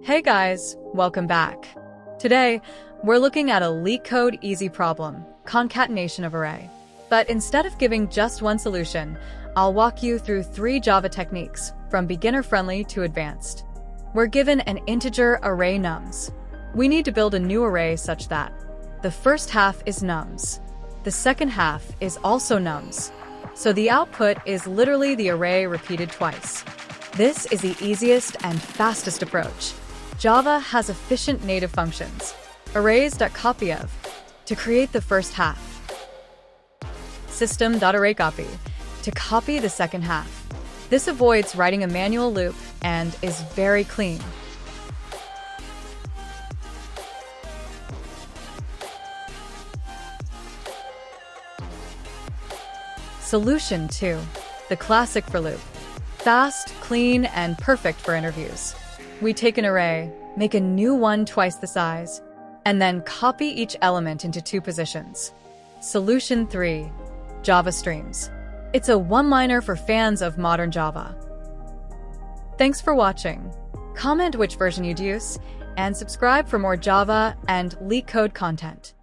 Hey guys, welcome back. Today, we're looking at a LeetCode easy problem, concatenation of array. But instead of giving just one solution, I'll walk you through 3 Java techniques, from beginner-friendly to advanced. We're given an integer array nums. We need to build a new array such that the first half is nums. The second half is also nums. So the output is literally the array repeated twice. This is the easiest and fastest approach. Java has efficient native functions, arrays.copy of, to create the first half, system.arraycopy, to copy the second half. This avoids writing a manual loop and is very clean. Solution 2, the classic for loop. Fast, clean, and perfect for interviews. We take an array, make a new one twice the size, and then copy each element into 2 positions. Solution 3, Java streams. It's a one-liner for fans of modern Java. Thanks for watching. Comment which version you'd use, and subscribe for more Java and LeetCode content.